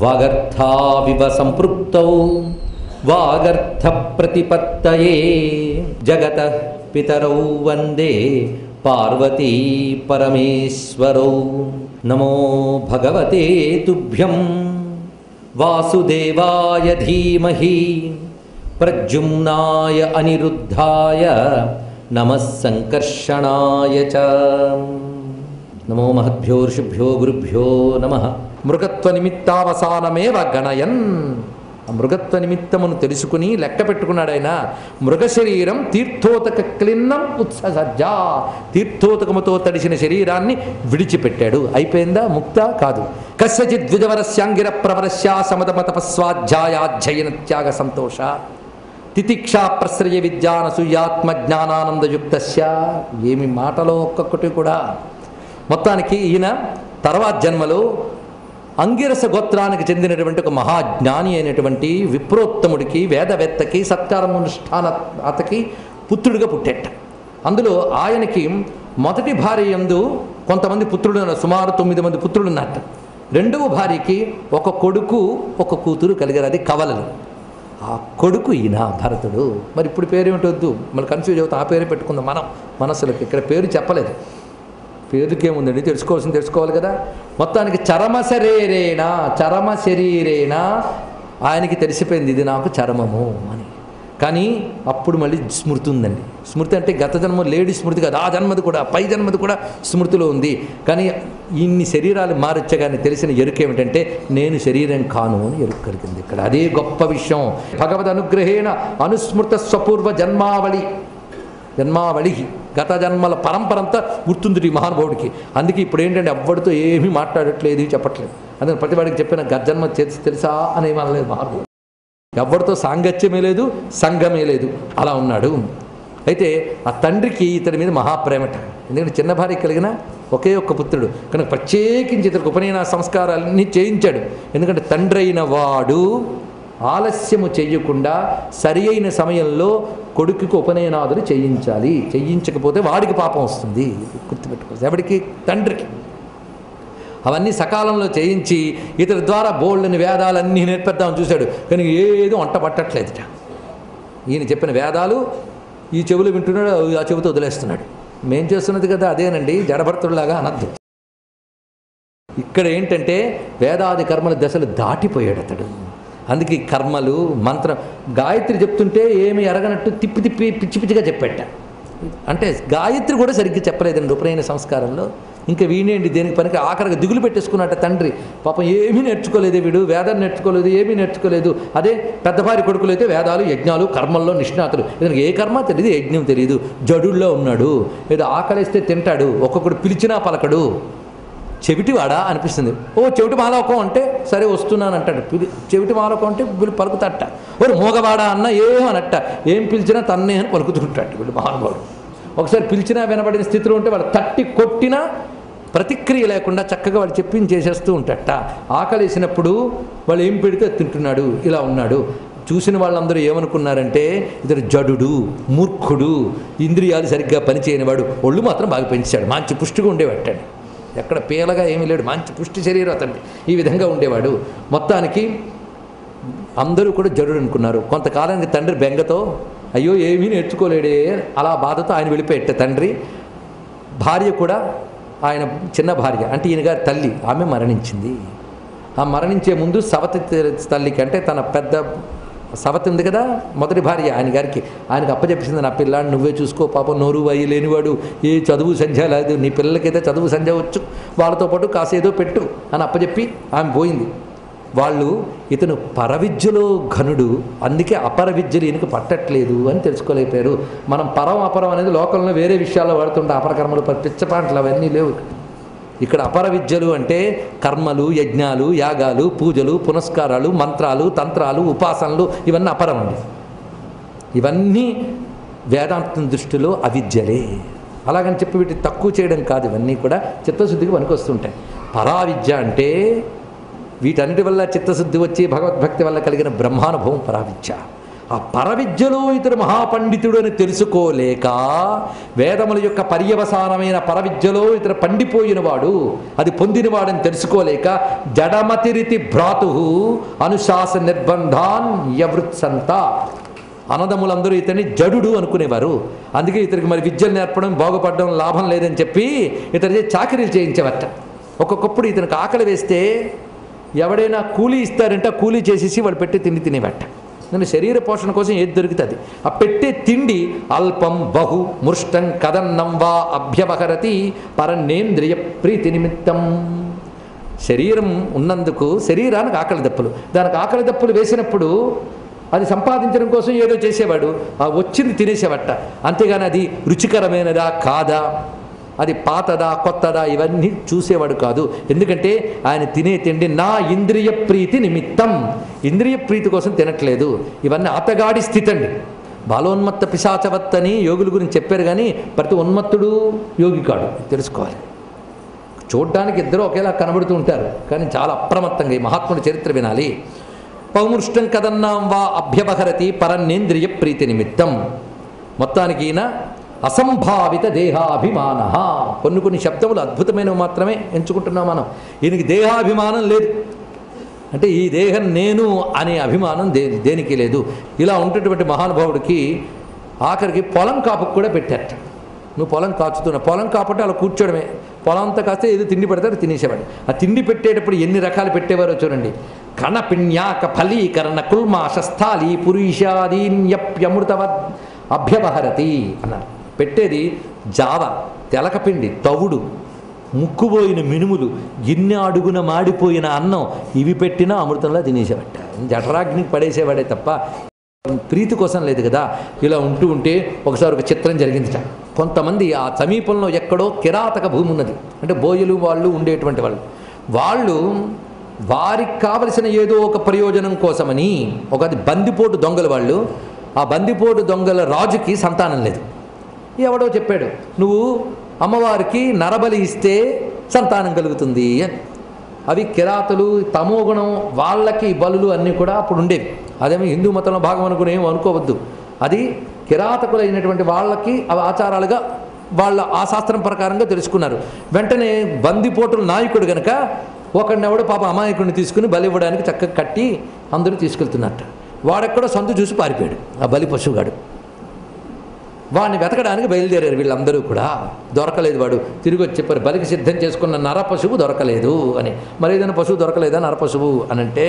వాగర్థావివ సంపృక్తౌ వాగర్థ ప్రతిపత్తయే జగతః పితరౌ వందే పార్వతీ పరమేశ్వరౌ. నమో భగవతే తుభ్యం వాసుదేవాయ ధీమహి ప్రద్యుమ్నాయ అనిరుద్ధాయ నమః సంకర్షణాయ చ. నమో మహద్భ్యో ఋషిభ్యో గురుభ్యో నమః. మృగత్వ నిమిత్తావసానమేవ గణయన్. ఆ మృగత్వ నిమిత్తమును తెలుసుకుని లెక్క పెట్టుకున్నాడు ఆయన. మృగ శరీరం తీర్థోతక క్లిన్నం ఉత్ససజ్జ. తీర్థోతకముతో తడిసిన శరీరాన్ని విడిచిపెట్టాడు. అయిపోయిందా? ముక్త కాదు. కస్యచిత్ ద్విజవరస్యాంగిర ప్రవరస్యా సమదమతపస్వాధ్యాయాధ్యయన త్యాగ సంతోష తితిక్షా ప్రశ్రయ విద్యానసూయాత్మజ్ఞానానందయుక్తస్య. ఏమి మాటలో ఒక్కొక్కటి కూడా. మొత్తానికి ఈయన తర్వాత జన్మలో అంగిరస గోత్రానికి చెందినటువంటి ఒక మహాజ్ఞాని అయినటువంటి విప్రోత్తముడికి, వేదవేత్తకి, సత్కారమునుష్ఠానతకి పుత్రుడిగా పుట్టేట. అందులో ఆయనకి మొదటి భార్య యందు కొంతమంది పుత్రుడు, సుమారు 9 మంది పుత్రులు ఉన్నట్ట. రెండవ భార్యకి ఒక కొడుకు ఒక కూతురు కలిగారు. అది కవలలు. ఆ కొడుకు ఈయన భరతుడు. మరి ఇప్పుడు పేరేమిటి వద్దు, మళ్ళీ కన్ఫ్యూజ్ అవుతాం. ఆ పేరే పెట్టుకుందాం మనం మనసులకి. ఇక్కడ పేరు చెప్పలేదు. పేరుకేముందండి, తెలుసుకోవాలి కదా. మొత్తానికి చరమ శరీరేనా ఆయనకి తెలిసిపోయింది ఇది నాకు చరమము అని. కానీ అప్పుడు మళ్ళీ స్మృతి ఉందండి. స్మృతి అంటే గత జన్మ లేడీ స్మృతి కాదు, ఆ జన్మది కూడా, పై జన్మది కూడా స్మృతిలో ఉంది. కానీ ఇన్ని శరీరాలు మారొచ్చగానే తెలిసిన ఎరుక ఏమిటంటే నేను శరీరం కాను అని ఎరుక కలిగింది ఇక్కడ. అదే గొప్ప విషయం. భగవద్ అనుగ్రహేణ అనుస్మృత స్వపూర్వ జన్మావళి గత జన్మల పరంపరంతా గుర్తుంది ఈ మహానుభావుడికి. అందుకే ఇప్పుడు ఏంటంటే ఎవ్వడితో ఏమీ మాట్లాడట్లేదు, చెప్పట్లేదు. అందుకని ప్రతివాడికి చెప్పిన గత జన్మ తెలుసా అనే అనలేదు మహానుభావుడు. ఎవరితో సాంగత్యమే లేదు, సంఘమే లేదు, అలా ఉన్నాడు. అయితే ఆ తండ్రికి ఇతడి మీద మహాప్రేమట. ఎందుకంటే చిన్న భార్య కలిగిన ఒకే ఒక్క పుత్రుడు కనుక ప్రత్యేకించి ఇతనికి ఉపనయన సంస్కారాలన్నీ చేయించాడు. ఎందుకంటే తండ్రి అయిన వాడు ఆలస్యము చెయ్యకుండా సరి అయిన సమయంలో కొడుకుకి ఉపనయనాదులు చేయించాలి. చేయించకపోతే వాడికి పాపం వస్తుంది. గుర్తుపెట్టుకోవాలి. ఎవడికి? తండ్రికి. అవన్నీ సకాలంలో చేయించి ఇతని ద్వారా బోల్డ్ని వేదాలన్నీ నేర్పేద్దామని చూశాడు. కానీ ఏదో వంట పట్టట్లేదుట. ఈయన చెప్పిన వేదాలు ఈ చెవులు వింటున్నాడు, ఆ చెవితో వదిలేస్తున్నాడు. మేం చేస్తున్నది కదా అదేనండి, జడభర్తుడిలాగా అనద్దు. ఇక్కడ ఏంటంటే వేదాది కర్మల దశలు దాటిపోయాడు అతడు. అందుకే కర్మలు మంత్రం గాయత్రి చెప్తుంటే ఏమి ఎరగనట్టు తిప్పి పిచ్చి పిచ్చిగా చెప్పాట. అంటే గాయత్రి కూడా సరిగ్గా చెప్పలేదండి ఉపనయన సంస్కారంలో. ఇంకా వీణేంటి దేనికి పనికి ఆఖరిగా దిగులు పెట్టేసుకున్నట్ట తండ్రి. పాపం ఏమీ నేర్చుకోలేదు వీడు, వేదాన్ని నేర్చుకోలేదు, ఏమీ నేర్చుకోలేదు. అదే పెద్ద భార్య కొడుకులు అయితే వేదాలు, యజ్ఞాలు, కర్మల్లో నిష్ణాతులు. ఇతనికి ఏ కర్మ తెలియదు, యజ్ఞం తెలియదు, జడుల్లో ఉన్నాడు. ఏదో ఆకలిస్తే తింటాడు, ఒక్కొక్కడు పిలిచినా పలకడు. చెవిటివాడా అనిపిస్తుంది. ఓ చెవిటి మాలోకం అంటే సరే వస్తున్నాను అంటాడు. చెవిటి మాలోకం అంటే వీళ్ళు పలుకుతట. ఓరు మోగవాడా అన్న ఏమనట్ట, ఏం పిలిచినా తన్నే అని పలుకుతుంటాడు వీళ్ళు మహానుభావుడు. ఒకసారి పిలిచినా వినబడిన స్థితిలో ఉంటే వాళ్ళు తట్టి కొట్టినా ప్రతిక్రియ లేకుండా చక్కగా వాళ్ళు చేసేస్తూ ఉంటాడట. ఆకలేసినప్పుడు వాళ్ళు ఏం పెడితే తింటున్నాడు, ఇలా ఉన్నాడు. చూసిన వాళ్ళందరూ ఏమనుకున్నారంటే ఇతడు జడుడు, మూర్ఖుడు, ఇంద్రియాలు సరిగ్గా పనిచేయనివాడు. ఒళ్ళు మాత్రం బాగా పెంచాడు, మంచి పుష్టిగా ఉండేవాడు. ఎక్కడ పీలగా ఏమీ లేడు, మంచి పుష్టి శరీరం అతన్ని. ఈ విధంగా ఉండేవాడు. మొత్తానికి అందరూ కూడా జడుడు అనుకున్నారు. కొంతకాలానికి తండ్రి బెంగతో అయ్యో ఏమీ నేర్చుకోలేడే అలా బాధతో ఆయన వెళ్ళిపోయేట తండ్రి. భార్య కూడా, ఆయన చిన్న భార్య అంటే ఈయన గారి తల్లి, ఆమె మరణించింది. ఆ మరణించే ముందు సవతి తల్లికి అంటే తన పెద్ద సవతి ఉంది కదా మొదటి భార్య ఆయన గారికి, ఆయనకు అప్పచెప్పింది నా పిల్లాన్ని నువ్వే చూసుకో, పాపం నోరు వయ్యి లేనివాడు, ఏ చదువు సంధ్య లేదు, నీ పిల్లలకైతే చదువు సంధ్య వచ్చు, వాళ్ళతో పాటు కాసేదో పెట్టు అని అప్పచెప్పి ఆమె పోయింది. వాళ్ళు ఇతను పరవిద్యలో ఘనుడు, అందుకే అపర విద్యలు ఈయనకు పట్టట్లేదు అని తెలుసుకోలేకపోయారు. మనం పరం అపరం అనేది లోకంలో వేరే విషయాల్లో వాడుతుంటే అపరకర్మలు పిచ్చపాంటలు అవన్నీ లేవు. ఇక్కడ అపర విద్యలు అంటే కర్మలు, యజ్ఞాలు, యాగాలు, పూజలు, పునస్కారాలు, మంత్రాలు, తంత్రాలు, ఉపాసనలు, ఇవన్నీ అపరం అండి. ఇవన్నీ వేదాంతం దృష్టిలో అవిద్యలే. అలాగని చెప్పి వీటిని తక్కువ చేయడం కాదు, ఇవన్నీ కూడా చిత్తశుద్ధికి పనికొస్తుంటాయి. పరావిద్య అంటే వీటన్నిటి వల్ల చిత్తశుద్ధి వచ్చి భగవద్భక్తి వల్ల కలిగిన బ్రహ్మానుభవం పరావిద్య. ఆ పరవిద్యలో ఇతడు మహాపండితుడు అని తెలుసుకోలేక, వేదముల యొక్క పర్యవసానమైన పరవిద్యలో ఇతడు పండిపోయినవాడు, అది పొందినవాడని తెలుసుకోలేక, జడమతిరితి భ్రాతు అనుశాస నిర్బంధాన్ యవృత్సంత, అన్నదమ్ములందరూ ఇతన్ని జడుడు అనుకునేవారు. అందుకే ఇతనికి మరి విద్యలు నేర్పడం, బాగుపడడం లాభం లేదని చెప్పి ఇతని చాకరీలు చేయించేవట. ఒక్కొక్కప్పుడు ఇతనికి ఆకలి వేస్తే ఎవడైనా కూలీ ఇస్తారంటే ఆ కూలీ చేసేసి వాడు పెట్టి తిండి తినేవట. నేను శరీర పోషణ కోసం ఏది దొరుకుతుంది ఆ పెట్టే తిండి అల్పం బహు మృష్టం కదన్నం వా అభ్యవహరతి పరన్నేంద్రియ ప్రీతి నిమిత్తం. శరీరం ఉన్నందుకు శరీరానికి ఆకలి దప్పులు, దానికి ఆకలి దప్పులు వేసినప్పుడు అది సంపాదించడం కోసం ఏదో చేసేవాడు, ఆ వచ్చింది తినేసేవట. అంతేగాని అది రుచికరమైనదా కాదా, అది పాతదా కొత్తదా ఇవన్నీ చూసేవాడు కాదు. ఎందుకంటే ఆయన తినే తిండి నా ఇంద్రియ ప్రీతి నిమిత్తం, ఇంద్రియ ప్రీతి కోసం తినట్లేదు. ఇవన్నీ ఆతగాడి స్థితి అండి. బాలోన్మత్త పిశాచవత్ అని యోగుల గురించి చెప్పారు, కానీ ప్రతి ఉన్మత్తుడు యోగి కాడు, తెలుసుకోవాలి. చూడ్డానికి ఇద్దరు ఒకేలా కనబడుతూ ఉంటారు, కానీ చాలా అప్రమత్తంగా ఈ మహాత్ముడి చరిత్ర వినాలి. పౌమృష్టం కదన్నాం వా అభ్యవహరతి పరన్నేంద్రియ ప్రీతి నిమిత్తం. మొత్తానికి ఈయన అసంభావిత దేహాభిమాన. కొన్ని శబ్దములు అద్భుతమైనవి మాత్రమే ఎంచుకుంటున్నాం మనం. ఈయనకి దేహాభిమానం లేదు, అంటే ఈ దేహం నేను అనే అభిమానం దేనికి లేదు. ఇలా ఉంటున్నటువంటి మహానుభావుడికి ఆఖరికి పొలం కాపుకు కూడా పెట్టారట. నువ్వు పొలం కాచుతున్నా, పొలం కాపట్టే అలా కూర్చోడమే, పొలం అంతా కాస్తే ఏదో తిండి పెడతాడు తినేసేవాడు. ఆ తిండి పెట్టేటప్పుడు ఎన్ని రకాలు పెట్టేవారో చూడండి. కణపిణ్యాక ఫలీకరణ కుల్మాష స్థాళీ పురీషాదీన్యప్యమృతవద్ అభ్యవహరతి అన్నారు. పెట్టేది జావ, తెలకపిండి, తవుడు, ముక్కుపోయిన మినుములు, గిన్నె అడుగున మాడిపోయిన అన్నం, ఇవి పెట్టినా అమృతంలా తినేసేవాట. జఠరాగ్నికి పడేసేవాడే తప్ప ప్రీతి కోసం లేదు కదా. ఇలా ఉంటే ఒకసారి ఒక చిత్రం జరిగిందిట. కొంతమంది ఆ సమీపంలో ఎక్కడో కిరాతక భూమి ఉన్నది, అంటే బోయలు వాళ్ళు ఉండేటువంటి వాళ్ళు వారికి కావలసిన ఏదో ఒక ప్రయోజనం కోసమని ఒకది బందిపోటు దొంగలు వాళ్ళు, ఆ బందిపోటు దొంగల రాజుకి సంతానం లేదు. ఎవడో చెప్పాడు, నువ్వు అమ్మవారికి నరబలి ఇస్తే సంతానం కలుగుతుంది అని. అవి కిరాతలు, తమోగుణం వాళ్ళకి బలులు అన్నీ కూడా అప్పుడు ఉండేవి. అదేమో హిందూ మతంలో భాగం అనుకుని ఏమో అనుకోవద్దు. అది కిరాతకులైనటువంటి వాళ్ళకి అవి ఆచారాలుగా వాళ్ళ ఆ శాస్త్రం ప్రకారంగా తెలుసుకున్నారు. వెంటనే బందిపోటుల నాయకుడు కనుక ఒకడినెవడో పాప అమాయకుడిని తీసుకుని బలి ఇవ్వడానికి చక్కగా కట్టి అందరూ తీసుకెళ్తున్నట్ట. వాడెక్కడో సందు చూసి పారిపోయాడు ఆ బలి పశువుగాడు. వాడిని వెతకడానికి బయలుదేరారు వీళ్ళందరూ కూడా. దొరకలేదు. వాడు తిరిగి వచ్చి చెప్పారు, బలికి సిద్ధం చేసుకున్న నర పశువు దొరకలేదు అని. మరి ఏదైనా పశువు దొరకలేదా నర పశువు అని అంటే,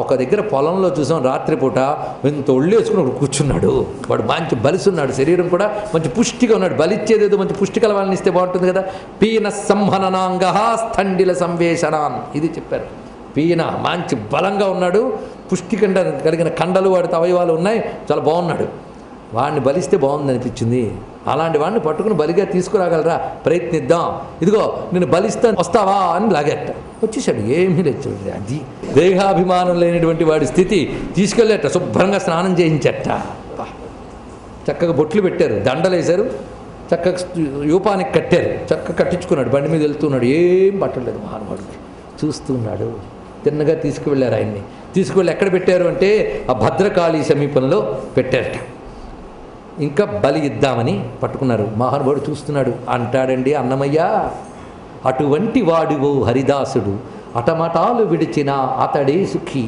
ఒక దగ్గర పొలంలో చూసాం రాత్రిపూట ఇంత ఒళ్ళేసుకుని ఒకడు కూర్చున్నాడు. వాడు మంచి బలిసున్నాడు, శరీరం కూడా మంచి పుష్టిగా ఉన్నాడు. బలిచ్చేదేదో మంచి పుష్టికల వాళ్ళని ఇస్తే బాగుంటుంది కదా. పీన సంహననాంగ స్థండిల సంవేశనాన్, ఇది చెప్పారు. పీన మంచి బలంగా ఉన్నాడు, పుష్టికండ కలిగిన కండలు వాడితో అవయవాలు ఉన్నాయి, చాలా బాగున్నాడు. వాడిని బలిస్తే బాగుంది అనిపించింది. అలాంటి వాడిని పట్టుకుని బలిగా తీసుకురాగలరా, ప్రయత్నిద్దాం, ఇదిగో నేను బలిస్తాను వస్తావా అని లాగేట. వచ్చేసాడు, ఏమీ లేదు. అది దేహాభిమానం లేనిటువంటి వాడి స్థితి. తీసుకెళ్ళేట, శుభ్రంగా స్నానం చేయించట, చక్కగా బొట్లు పెట్టారు, దండలేశారు, చక్కగా యూపానికి కట్టారు, చక్కగా కట్టించుకున్నాడు, బండి మీద వెళ్తున్నాడు, ఏం పట్టలేదు మహానుభావుడికి. చూస్తున్నాడు. తిన్నగా తీసుకువెళ్ళారు ఆయన్ని. తీసుకువెళ్ళి ఎక్కడ పెట్టారు అంటే ఆ భద్రకాళి సమీపంలో పెట్టారట. ఇంకా బలి ఇద్దామని పట్టుకున్నారు. మహానుభావుడు చూస్తున్నాడు. అంటాడండి అన్నమయ్య, అటువంటి వాడివో హరిదాసుడు, అటమటాలు విడిచిన అతడే సుఖీ,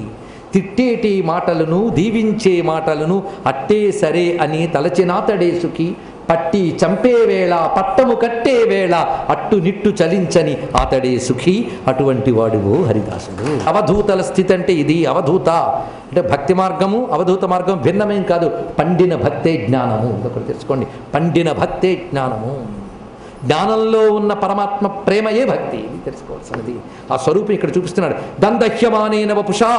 తిట్టేటి మాటలను దీవించే మాటలను అట్టే సరే అని తలచినాతడే సుఖీ, పట్టి చంపే వేళ పట్టము కట్టే వేళ అట్టు నిట్టు చలించని అతడే సుఖీ, అటువంటి వాడివో హరిదాసుడు. అవధూతల స్థితి అంటే ఇది. అవధూత అంటే భక్తి మార్గము అవధూత మార్గం భిన్నమేం కాదు. పండిన భక్తే జ్ఞానము. ఒకటి తెలుసుకోండి, పండిన భక్తే జ్ఞానము. జ్ఞానంలో ఉన్న పరమాత్మ ప్రేమయే భక్తి, ఇది తెలుసుకోవాల్సినది. ఆ స్వరూపం ఇక్కడ చూపిస్తున్నాడు. దందహ్యమానేన వపుషా,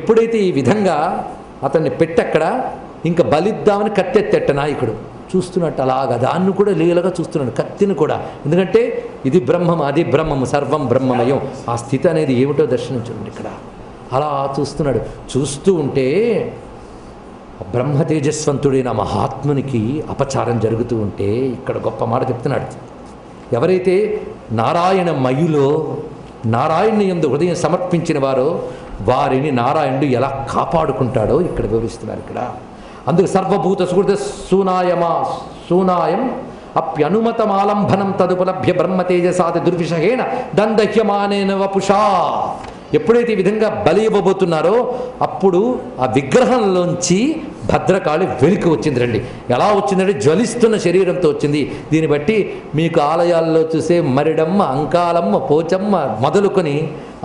ఎప్పుడైతే ఈ విధంగా అతన్ని పెట్టక్కడ ఇంకా బలిద్దామని కత్తెత్తెట్ట నాయకుడు చూస్తున్నట్టు అలాగా దాన్ని కూడా లీలగా చూస్తున్నాడు, కత్తిని కూడా. ఎందుకంటే ఇది బ్రహ్మం, అది బ్రహ్మము, సర్వం బ్రహ్మమయం. ఆ స్థితి అనేది ఏమిటో దర్శించండి ఇక్కడ. అలా చూస్తున్నాడు. చూస్తూ ఉంటే బ్రహ్మ తేజస్వంతుడైన మహాత్మునికి అపచారం జరుగుతూ ఉంటే ఇక్కడ గొప్ప మాట చెప్తున్నాడు. ఎవరైతే నారాయణ మయులో నారాయణుని యందు హృదయం సమర్పించిన వారో వారిని నారాయణుడు ఎలా కాపాడుకుంటాడో ఇక్కడ వివరిస్తున్నారు. ఇక్కడ అందుకు సర్వభూత సుహృత సూనాయం అప్యనుమతమాలంబనం తదుపలభ్య బ్రహ్మతేజసాది దుర్విషహేణ దందహ్యమానేన వపుషా. ఎప్పుడైతే ఈ విధంగా బలి ఇవ్వబోతున్నారో అప్పుడు ఆ విగ్రహంలోంచి భద్రకాళి వెలికి వచ్చింది. రండి, ఎలా వచ్చిందంటే జ్వలిస్తున్న శరీరంతో వచ్చింది. దీన్ని బట్టి మీకు ఆలయాల్లో చూసే మరిడమ్మ, అంకాలమ్మ, పోచమ్మ మొదలుకొని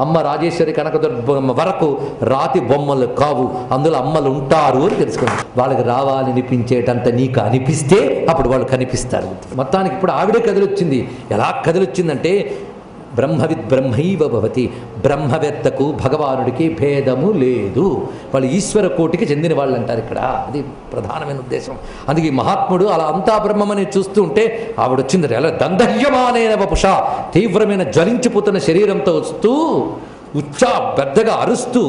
అమ్మ రాజేశ్వరి, కనకదుర్గమ్మ వరకు రాతి బొమ్మలు కావు, అందులో అమ్మలు ఉంటారు అని తెలుసుకుంది. వాళ్ళకి రావాలనిపించేటంత నీకు అనిపిస్తే అప్పుడు వాళ్ళు కనిపిస్తారు. మొత్తానికి ఇప్పుడు ఆవిడే కదిలొచ్చింది. ఎలా కదిలొచ్చిందంటే బ్రహ్మవిద్ బ్రహ్మైవ భవతి, బ్రహ్మవేత్తకు భగవానుడికి భేదము లేదు. వాళ్ళు ఈశ్వర కోటికి చెందిన వాళ్ళు అంటారు ఇక్కడ. అది ప్రధానమైన ఉద్దేశం. అందుకే మహాత్ముడు అలా అంతా బ్రహ్మమని చూస్తూ ఉంటే ఆవిడ వచ్చింది. ఎలా దందహ్యమానేన వపుష, తీవ్రమైన జ్వలించిపోతున్న శరీరంతో వస్తూ పెద్దగా అరుస్తూ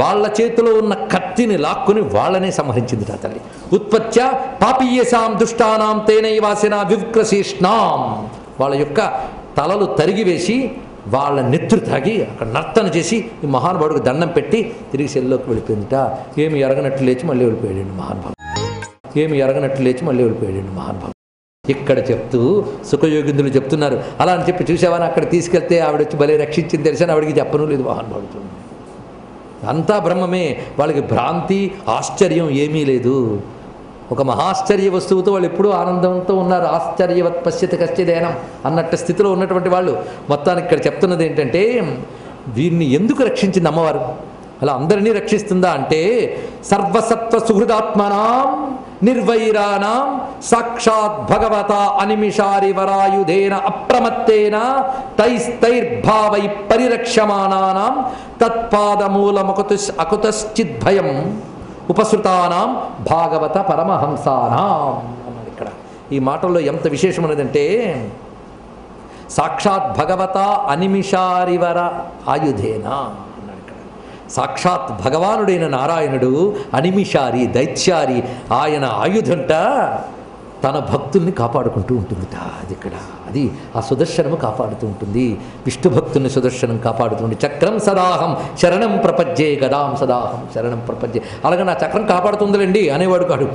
వాళ్ళ చేతిలో ఉన్న కత్తిని లాక్కుని వాళ్ళనే సంహరించింది ఆ తల్లి. ఉత్పత్య పాపీయసాం దుష్టానాం తేనైవాసిన వివక్రశీష్ణాం, వాళ్ళ యొక్క తలలు తరిగివేసి వాళ్ళ నెత్తురు తాగి అక్కడ నర్తన చేసి ఈ మహానుభావుడికి దండం పెట్టి తిరిగి సెల్లోకి వెళ్ళిపోయిందిట. ఏమి ఎరగనట్లు లేచి మళ్ళీ వెళ్ళిపోయాడు మహానుభావుడు. ఇక్కడ చెప్తూ సుఖయోగిందులు చెప్తున్నారు. అలా అని చెప్పి చూసావని అక్కడ తీసుకెళ్తే ఆవిడొచ్చి భలే రక్షించింది తెలిసాను, ఆవిడికి చెప్పను లేదు మహానుభావుడు. అంతా బ్రహ్మమే, వాళ్ళకి భ్రాంతి ఆశ్చర్యం ఏమీ లేదు. ఒక మహాశ్చర్య వస్తువుతో వాళ్ళు ఎప్పుడూ ఆనందంతో ఉన్నారు. ఆశ్చర్యవత్ పశ్యతి కశ్చిదేనం అన్నట్టు స్థితిలో ఉన్నటువంటి వాళ్ళు. మొత్తానికి ఇక్కడ చెప్తున్నది ఏంటంటే వీరిని ఎందుకు రక్షించింది అమ్మవారు? అలా అందరినీ రక్షిస్తుందా అంటే సర్వసత్వ సుహృదాత్మనాం నిర్వైరానాం సాక్షాత్ భగవత అనిమిషారివరాయుధేన అప్రమత్తేన తైస్తైర్భావై పరిరక్షమానానాం తత్పాదమూలమకుతు అకుతశ్చిద్భయం ఉపసృతానాం భాగవత పరమహంసానాం అన్నాడు ఇక్కడ. ఈ మాటల్లో ఎంత విశేషం ఉన్నదంటే సాక్షాత్ భగవత అనిమిషారివర ఆయుధేనా అన్నాడు ఇక్కడ. సాక్షాత్ భగవానుడైన నారాయణుడు అనిమిషారి దైత్యారి, ఆయన ఆయుధంట తన భక్తుల్ని కాపాడుకుంటూ ఉంటుందిట. అది ఇక్కడ అది ఆ సుదర్శనము కాపాడుతూ ఉంటుంది. విష్ణు భక్తుల్ని సుదర్శనం కాపాడుతుంది. చక్రం సదాహం శరణం ప్రపజ్యే, గదాం సదాహం శరణం ప్రపజ్యే. అలాగే నా చక్రం కాపాడుతుందిలేండి అనేవాడు కాడు.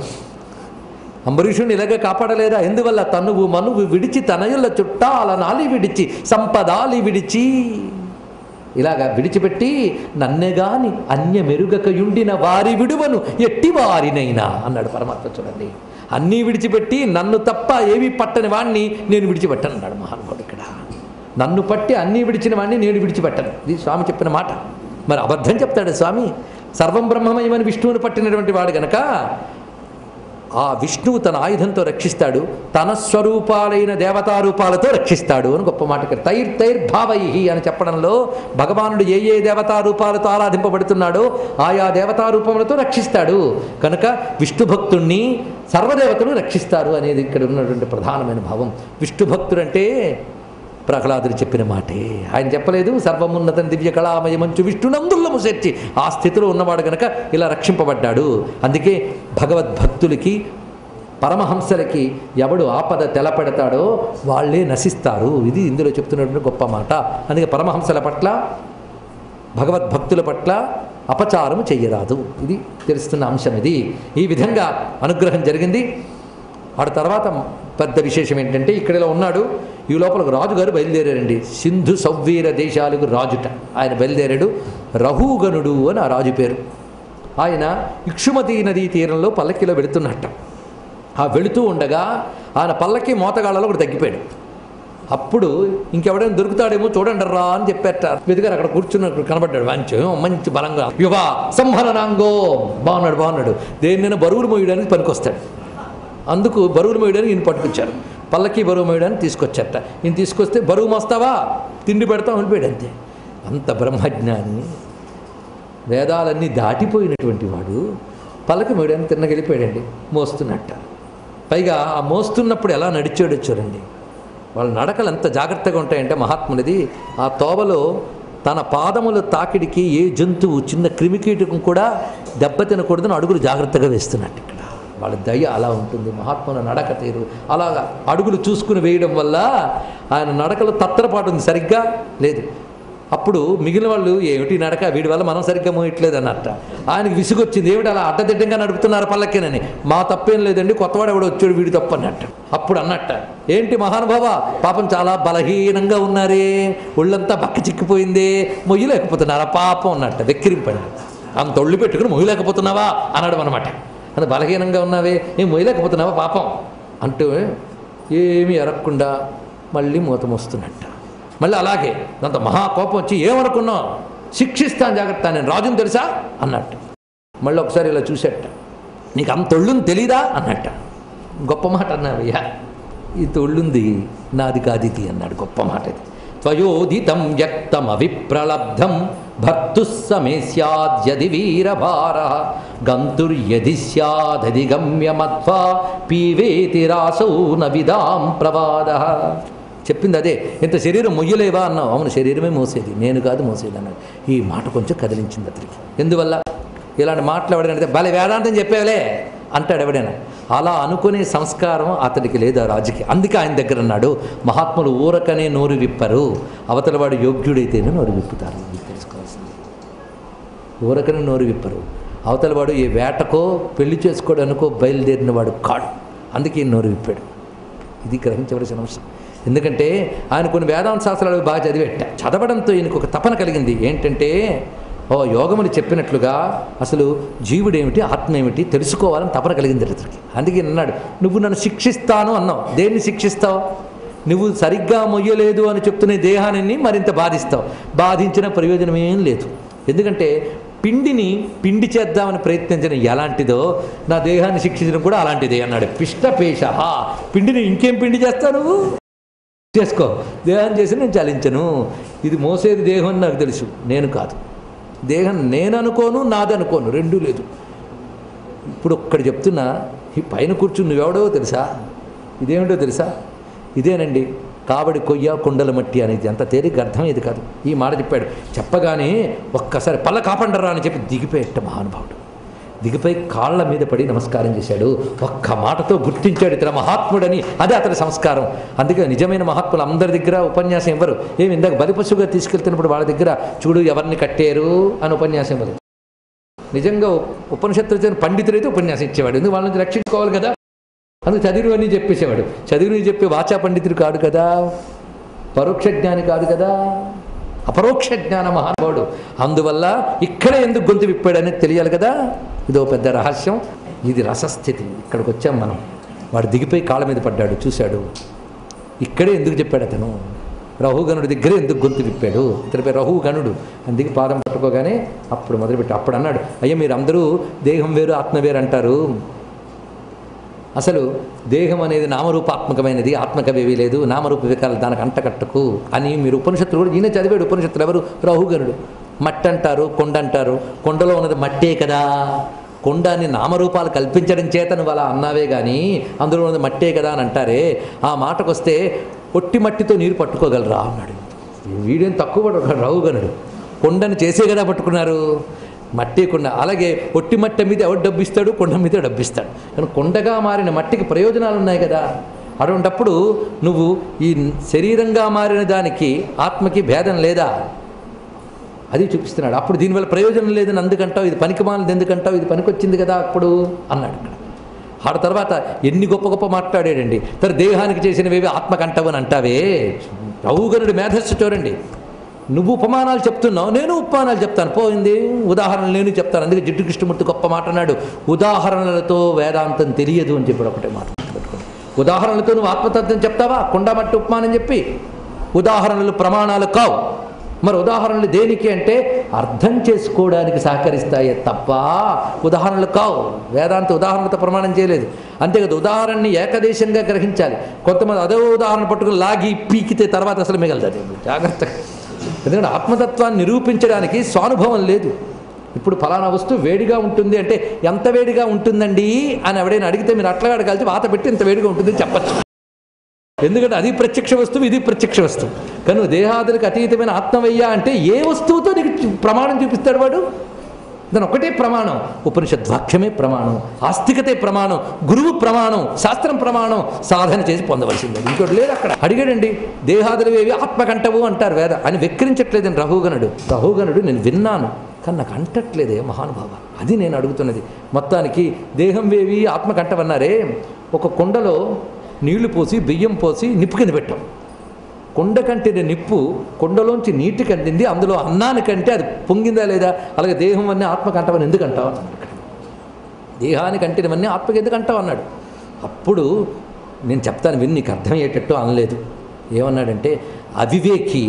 అంబరీషుడిని ఇలాగే కాపాడలేదా? ఎందువల్ల తనువు మనువు విడిచి తనయుల చుట్టాల నాలి విడిచి సంపదాలి విడిచి, ఇలాగా విడిచిపెట్టి నన్నెగాని అన్య మెరుగకయుండిన వారి విడువను ఎట్టి వారినైనా అన్నాడు పరమాత్మ. చూడండి, అన్నీ విడిచిపెట్టి నన్ను తప్ప ఏమీ పట్టని వాణ్ణి నేను విడిచిపెట్టను అన్నాడు మహానుభావుడు ఇక్కడ. నన్ను పట్టి అన్నీ విడిచిన వాడిని నేను విడిచిపెట్టను, ఇది స్వామి చెప్పిన మాట. మరి అబద్ధం చెప్తాడు స్వామి? సర్వం బ్రహ్మమయమని విష్ణువుని పట్టినటువంటి వాడు గనక ఆ విష్ణువు తన ఆయుధంతో రక్షిస్తాడు, తన స్వరూపాలైన దేవతారూపాలతో రక్షిస్తాడు అని గొప్ప మాట. తైర్భావై అని చెప్పడంలో భగవానుడు ఏ ఏ దేవతారూపాలతో ఆరాధింపబడుతున్నాడో ఆయా దేవతారూపములతో రక్షిస్తాడు కనుక విష్ణు భక్తుణ్ణి సర్వదేవతలు రక్షిస్తారు అనేది ఇక్కడ ఉన్నటువంటి ప్రధానమైన భావం. విష్ణు భక్తుడంటే ప్రహ్లాదుడు చెప్పిన మాటే, ఆయన చెప్పలేదు సర్వమున్నత దివ్య కళామయ మంచు విష్ణునందుల్లము చేర్చి. ఆ స్థితిలో ఉన్నవాడు కనుక ఇలా రక్షింపబడ్డాడు. అందుకే భగవద్భక్తులకి పరమహంసలకి ఎవడు ఆపద తెలపెడతాడో వాళ్ళే నశిస్తారు. ఇది ఇందులో చెప్తున్నటువంటి గొప్ప మాట. అందుకే పరమహంసల పట్ల భగవద్భక్తుల పట్ల అపచారం చెయ్యరాదు, ఇది తెలుస్తున్న అంశం. ఇది ఈ విధంగా అనుగ్రహం జరిగింది. ఆ తర్వాత పెద్ద విశేషం ఏంటంటే ఇక్కడ ఇలా ఉన్నాడు, ఈ లోపల రాజుగారు బయలుదేరారండి. సింధు సౌవీర దేశాలకు రాజుట ఆయన బయలుదేరాడు. రహూగనుడు అని ఆ రాజు పేరు. ఆయన ఇక్షుమతి నదీ తీరంలో పల్లకిలో వెళుతున్నట్ట. ఆ వెళుతూ ఉండగా ఆయన పల్లకి మోతగాళ్ళలో ఒకటి తగ్గిపోయాడు. అప్పుడు ఇంకెవడైనా దొరుకుతాడేమో చూడండి రా అని చెప్పారట. వెతిగారు, అక్కడ కూర్చున్నప్పుడు కనబడ్డాడు. మంచి బలంగా యువ సంహరణాంగో బాగున్నాడు. దేన్నైనా బరువులు మోయడానికి పనికొస్తాడు. అందుకు బరువులు మోయడానికి ఈయన పట్టుకొచ్చారు. పల్లకి బరువు మోయడానికి తీసుకొచ్చారట. ఈయన తీసుకొస్తే బరువు మోస్తావా, తిండి పెడతాం అనిపోయాడు. అంతే. అంత బ్రహ్మజ్ఞాని, వేదాలన్నీ దాటిపోయినటువంటి వాడు పల్లకి మోయడానికి తిన్నగెళ్ళిపోయాడండి. మోస్తున్నట్ట. పైగా ఆ మోస్తున్నప్పుడు ఎలా నడిచాడో చూడండి. వాళ్ళ నడకలు ఎంత జాగ్రత్తగా ఉంటాయంటే మహాత్మునిది, ఆ తోవలో తన పాదముల తాకిడికి ఏ జంతువు చిన్న క్రిమికీటకం కూడా దెబ్బతినకూడదని అడుగులు జాగ్రత్తగా వేస్తున్నట్టు. ఇక్కడ వాళ్ళ దయ అలా ఉంటుంది. మహాత్ముల నడక తీరు అలాగా అడుగులు చూసుకుని వేయడం వల్ల ఆయన నడకలో తత్తరపాటు ఉంది, సరిగ్గా లేదు. అప్పుడు మిగిలిన వాళ్ళు ఏమిటి నడక, వీడి వల్ల మనం సరిగ్గా మోయట్లేదు అన్నట్ట. ఆయనకి విసుగొచ్చింది, ఏమిటి అలా అడ్డదిడ్డంగా నడుపుతున్నారు పల్లకేనని. మా తప్పేం లేదండి, కొత్తవాడు ఎవడో వచ్చాడు వీడి తప్పు అన్నట్ట. అప్పుడు అన్నట్ట, ఏంటి మహానుభావ, పాపం చాలా బలహీనంగా ఉన్నారే, ఒళ్ళంతా బక్క చిక్కిపోయిందే, మొయ్యలేకపోతున్నారా పాపం అన్నట్ట. వెక్కిరింపడి అంత ఒళ్ళు పెట్టుకుని మొయ్యలేకపోతున్నావా అన్నాడు అనమాట. అంత బలహీనంగా ఉన్నావే, ఏం మొయ్యలేకపోతున్నావా పాపం అంటూ ఏమీ ఎరగకుండా మళ్ళీ మూతం వస్తున్నట్ట. మళ్ళీ అలాగే అంత మహాకోపం వచ్చి, ఏమనుకున్నావు, శిక్షిస్తాను జాగ్రత్త, నేను రాజుని తెలుసా అన్నట్టు. మళ్ళీ ఒకసారి ఇలా చూసేట, నీకు అంత ఒళ్ళుని తెలీదా అన్నట్ట. గొప్ప మాట అన్నావయ్యా, ఈ తొళ్ళుంది నాది కాదిది అన్నాడు. గొప్ప మాట ఇది. త్వయోదితం వ్యక్తం అవిప్రలబ్ధం భర్తుస్సమే స్యాద్యది వీరభార గంతుర్యది స్యాదధిగమ్యమధ్వా పీవేతి రాసౌ నవిదాం ప్రవాద. చెప్పింది అదే. ఇంత శరీరం మొయ్యలేవా అన్నావు. అవును, శరీరమే మోసేది, నేను కాదు మోసేది అన్నాడు. ఈ మాట కొంచెం కదిలించింది అతనికి. ఎందువల్ల ఇలాంటి మాటలు ఎవడైనా భలే వేదాంతం చెప్పేవలే అంటాడు ఎవడైనా. అలా అనుకునే సంస్కారం అతడికి లేదు, ఆ రాజుకి. అందుకే ఆయన దగ్గర అన్నాడు, మహాత్ములు ఊరకనే నోరు విప్పరు, అవతలవాడు యోగ్యుడైతేనే నోరు విప్పుతారు. మీకు తెలుసుకోవాల్సింది, ఊరకనే నోరు విప్పరు, అవతలవాడు ఏ వేటకో పెళ్లి చేసుకోవడానికో బయలుదేరిన వాడు కాడు. అందుకే నోరు విప్పాడు. ఇది గ్రహించవలసిన అంశం. ఎందుకంటే ఆయన కొన్ని వేదాంత శాస్త్రాలు బాగా చదివేట. చదవడంతో ఈయనకు ఒక తపన కలిగింది. ఏంటంటే, యోగములు చెప్పినట్లుగా అసలు జీవుడేమిటి, ఆత్మ ఏమిటి తెలుసుకోవాలని తపన కలిగింది అతనికి. అందుకే అన్నాడు, నువ్వు నన్ను శిక్షిస్తాను అన్నావు. దేన్ని శిక్షిస్తావు? నువ్వు సరిగ్గా మొయ్యలేదు అని చెప్తున్న దేహాన్ని మరింత బాధిస్తావు. బాధించిన ప్రయోజనం ఏం లేదు. ఎందుకంటే పిండిని పిండి చేద్దామని ప్రయత్నించిన ఎలాంటిదో నా దేహాన్ని శిక్షించడం కూడా అలాంటిదే అన్నాడు. పిష్టపేష, పిండిని ఇంకేం పిండి చేస్తావు నువ్వు, చేసుకో. దేహం చేసి నేను చలించను. ఇది మోసేది దేహం అని నాకు తెలుసు, నేను కాదు. దేహం నేను అనుకోను, నాది అనుకోను, రెండూ లేదు. ఇప్పుడు ఒక్కడు చెప్తున్నా, ఈ పైన కూర్చుని నువ్వెవడో తెలుసా, ఇదేమిటో తెలుసా, ఇదేనండి కాబడి కొయ్య కుండల మట్టి అనేది. అంత తేలిక అర్థమయ్యేది కాదు. ఈ మాట చెప్పాడు. చెప్పగానే ఒక్కసారి పల్ల కాపండరా అని చెప్పి దిగిపోయేట మహానుభావుడు. దిగిపోయి కాళ్ళ మీద పడి నమస్కారం చేశాడు. ఒక్క మాటతో గుర్తించాడు ఇతర మహాత్ముడని. అదే అతని సంస్కారం. అందుకే నిజమైన మహాత్ములు అందరి దగ్గర ఉపన్యాసం ఇవ్వరు. ఏమి ఇందాక బలిపశువుగా తీసుకెళ్తున్నప్పుడు వాళ్ళ దగ్గర చూడు ఎవరిని కట్టారు అని ఉపన్యాసం ఇవ్వరు. నిజంగా ఉపనిషత్తులు పండితులైతే ఉపన్యాసం ఇచ్చేవాడు. ఎందుకు వాళ్ళ నుంచి రక్షించుకోవాలి కదా. అందుకు చదివినవన్నీ చెప్పేసేవాడు. చదివినవి చెప్పి వాచా పండితుడు కాదు కదా, పరోక్ష జ్ఞాని కాదు కదా, అపరోక్ష జ్ఞాన మహానుభావుడు. అందువల్ల ఇక్కడే ఎందుకు గొంతు విప్పాడనేది తెలియాలి కదా. ఇదో పెద్ద రహస్యం. ఇది రసస్థితి. ఇక్కడికి వచ్చాం మనం. వాడు దిగిపోయి కాళ్ళ మీద పడ్డాడు, చూశాడు. ఇక్కడే ఎందుకు చెప్పాడు అతను, రహుగణుడి దగ్గరే ఎందుకు గొంతు విప్పాడు. ఇతని పేరు రహుగణుడు. అందుకే పాదం పట్టుకోగానే అప్పుడు మొదలుపెట్టాడు. అప్పుడు అన్నాడు, అయ్యా మీరు అందరూ దేహం వేరు ఆత్మ వేరు అంటారు. అసలు దేహం అనేది నామరూపాత్మకమైనది, ఆత్మకవేవీ లేదు, నామరూప వికారాలు దానికి అంటకట్టకు అని మీరు ఉపనిషత్తులు కూడా ఈయన చదివాడు. ఉపనిషత్తులు ఎవరు? రహుగణుడు. మట్టి అంటారు, కొండ అంటారు. కొండలో ఉన్నది మట్టే కదా. కొండని నామరూపాలు కల్పించడం చేత నువ్వు అలా అన్నావే కానీ అందులో ఉన్నది మట్టే కదా అని అంటారే. ఆ మాటకు వస్తే ఒట్టి మట్టితో నీరు పట్టుకోగలరా అన్నాడు. వీడేం తక్కువ పట్టుకున్నాడు రహుగణుడు. కొండని చేసే కదా పట్టుకున్నారు, మట్టి కొండ. అలాగే ఒట్టి మట్టి మీద ఎవరు డబ్బిస్తాడు, కొండ మీద డబ్బిస్తాడు. కానీ కొండగా మారిన మట్టికి ప్రయోజనాలు ఉన్నాయి కదా. అటువంటప్పుడు నువ్వు ఈ శరీరంగా మారిన దానికి ఆత్మకి భేదం లేదా, అది చూపిస్తున్నాడు. అప్పుడు దీనివల్ల ప్రయోజనం లేదని అందుకంటావు, ఇది పనికిమాలినది ఎందుకంటావు, ఇది పనికొచ్చింది కదా అప్పుడు అన్నాడు ఇక్కడ. ఆడ తర్వాత ఎన్ని గొప్ప గొప్ప మాట్లాడాడండి. తన దేహానికి చేసినవేవి ఆత్మకంటవని అంటావే. రహుగణుడి మేధస్సు చూడండి. నువ్వు ఉపమానాలు చెప్తున్నావు, నేను ఉపమానాలు చెప్తాను. పోయింది ఉదాహరణలు నేను చెప్తాను. అందుకే జిడ్డు కృష్ణమూర్తి గొప్ప మాట అన్నాడు, ఉదాహరణలతో వేదాంతం తెలియదు అని చెప్పాడు. ఒకటే మాట పెట్టుకోండి. ఉదాహరణలతో నువ్వు ఆత్మతత్వం చెప్తావా? కొండ మట్టి ఉపమానం చెప్పి. ఉదాహరణలు ప్రమాణాలు కావు. మరి ఉదాహరణలు దేనికి అంటే అర్థం చేసుకోవడానికి సహకరిస్తాయే తప్ప ఉదాహరణలు కావు. వేదాంత ఉదాహరణతో ప్రమాణం చేయలేదు. అంతేకాదు ఉదాహరణని ఏకదేశంగా గ్రహించాలి. కొంతమంది అదే ఉదాహరణ పట్టుకుని లాగి పీకితే తర్వాత అసలు మిగలదు. జాగ్రత్తగా. ఎందుకంటే ఆత్మతత్వాన్ని నిరూపించడానికి స్వానుభవం లేదు. ఇప్పుడు ఫలానా వస్తువు వేడిగా ఉంటుంది అంటే ఎంత వేడిగా ఉంటుందండి అని ఎవడైనా అడిగితే మీరు అట్లా అడగాల్సి వాత పెట్టి ఇంత వేడిగా ఉంటుందని చెప్పచ్చు. ఎందుకంటే అది ప్రత్యక్ష వస్తువు, ఇది ప్రత్యక్ష వస్తువు. కానీ దేహాదులకు అతీతమైన ఆత్మవయ్యా అంటే ఏ వస్తువుతో నీకు ప్రమాణం చూపిస్తాడు వాడు? దాని ఒకటే ప్రమాణం, ఉపనిషద్వాక్యమే ప్రమాణం, ఆస్తికతే ప్రమాణం, గురువు ప్రమాణం, శాస్త్రం ప్రమాణం, సాధన చేసి పొందవలసింది, ఇంకోటి లేదు అక్కడ. అడిగాడండి, దేహాదులవేవి ఆత్మకంటవు అంటారు వేద అని వెక్కిరించట్లేదని రహుగణుడు నేను విన్నాను కానీ నాకు అంటట్లేదే మహానుభావ, అది నేను అడుగుతున్నది. మొత్తానికి దేహం వేవి ఆత్మకంటవన్నారే, ఒక కుండలో నీళ్లు పోసి బియ్యం పోసి నిప్పు కింద పెట్టాం. కుండ కంటిన నిప్పు కుండలోంచి నీటికి అందింది, అందులో అన్నానికంటే అది పొంగిందా లేదా? అలాగే దేహం అన్నీ ఆత్మకంటవని ఎందుకు అంటావు అన్నాడు. దేహానికి అంటినవన్నీ ఆత్మకి ఎందుకు అంటావు అన్నాడు. అప్పుడు నేను చెప్తాను విని నీకు అర్థమయ్యేటట్టు అనలేదు. ఏమన్నాడంటే, అవివేకి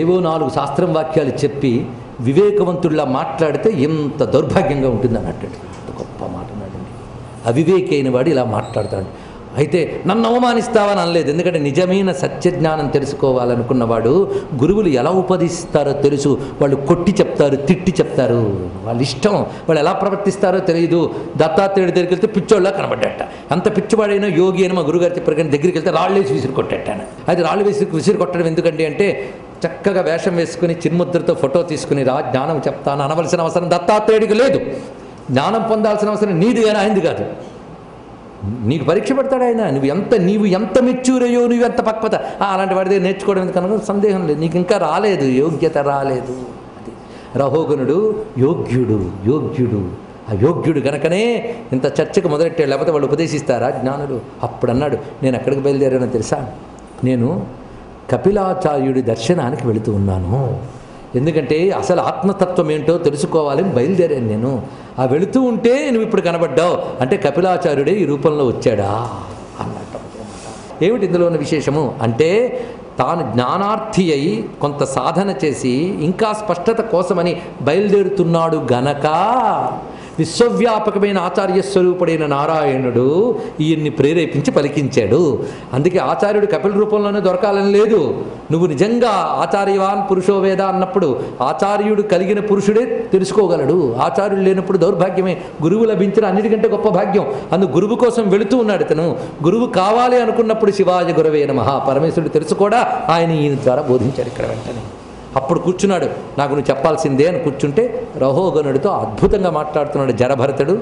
ఏవో 4 శాస్త్రం వాక్యాలు చెప్పి వివేకవంతుడిలా మాట్లాడితే ఎంత దౌర్భాగ్యంగా ఉంటుంది అన్నట్టు. గొప్ప మాట అన్నాడండి. అవివేకి అయిన వాడు ఇలా మాట్లాడతాడు. అయితే నన్ను అవమానిస్తావని అనలేదు, ఎందుకంటే నిజమైన సత్యజ్ఞానం తెలుసుకోవాలనుకున్నవాడు గురువులు ఎలా ఉపదేశిస్తారో తెలుసు. వాళ్ళు కొట్టి చెప్తారు, తిట్టి చెప్తారు, వాళ్ళ ఇష్టం, వాళ్ళు ఎలా ప్రవర్తిస్తారో తెలియదు. దత్తాత్రేయుడి దగ్గరికి వెళ్తే పిచ్చోళ్ళ కనబడ్డట. అంత పిచ్చివాడైనా యోగి అని మా గురుగారు చెప్పారు, కానీ దగ్గరికి వెళ్తే రాళ్ళేసి విసిరి కొట్టాను. అది రాళ్ళు విసిరి కొట్టడం ఎందుకంటే అంటే చక్కగా వేషం వేసుకుని చిన్ముద్రతో ఫోటో తీసుకుని జ్ఞానం చెప్తాను అనవలసిన అవసరం దత్తాత్రేయుడికి లేదు. జ్ఞానం పొందాల్సిన అవసరం నీది కానీ ఆయనది కాదు. నీకు పరీక్ష పెడతాడు ఆయన, నీవు ఎంత మెచ్యూర్ అయ్యో, నువ్వు ఎంత పక్వత, అలాంటి వాడి దగ్గర నేర్చుకోవడం ఎందుకన్నా సందేహం లేదు, నీకు ఇంకా రాలేదు, యోగ్యత రాలేదు. అది రహోగనుడు యోగ్యుడు ఆ యోగ్యుడు కనుకనే ఇంత చర్చకు మొదలెట్టాడు, లేకపోతే వాళ్ళు ఉపదేశిస్తారా జ్ఞానులు. అప్పుడు అన్నాడు, నేను ఎక్కడికి బయలుదేరానో తెలుసా, నేను కపిలాచార్యుడి దర్శనానికి వెళుతూ ఉన్నాను. ఎందుకంటే అసలు ఆత్మతత్వం ఏంటో తెలుసుకోవాలని బయలుదేరాను నేను. ఆ వెళుతూ ఉంటే నువ్వు ఇప్పుడు కనబడ్డావు అంటే కపిలాచార్యుడే ఈ రూపంలో వచ్చాడా అన్నట్టు. ఏమిటి ఇందులో ఉన్న విశేషము అంటే, తాను జ్ఞానార్థి అయి కొంత సాధన చేసి ఇంకా స్పష్టత కోసమని బయలుదేరుతున్నాడు గనక విశ్వవ్యాపకమైన ఆచార్యస్వరూపుడైన నారాయణుడు ఈయన్ని ప్రేరేపించి పలికించాడు. అందుకే ఆచార్యుడు కపిల రూపంలోనే దొరకాలని లేదు. నువ్వు నిజంగా ఆచార్యవాన్ పురుషో వేద అన్నప్పుడు ఆచార్యుడు కలిగిన పురుషుడే తెలుసుకోగలడు. ఆచార్యుడు లేనప్పుడు దౌర్భాగ్యమే. గురువు లభించిన అన్నిటికంటే గొప్ప భాగ్యం. అందుకు గురువు కోసం వెళుతూ ఉన్నాడు ఇతను. గురువు కావాలి అనుకున్నప్పుడు శివాయ గురవే నమః పరమేశ్వరుడు తెలుసు కూడా ఆయన ఈయన ద్వారా బోధించాడు ఇక్కడ వెంటనే. అప్పుడు కూర్చున్నాడు, నాకు నువ్వు చెప్పాల్సిందే అని కూర్చుంటే రహోగనుడితో అద్భుతంగా మాట్లాడుతున్నాడు జరభరతుడు.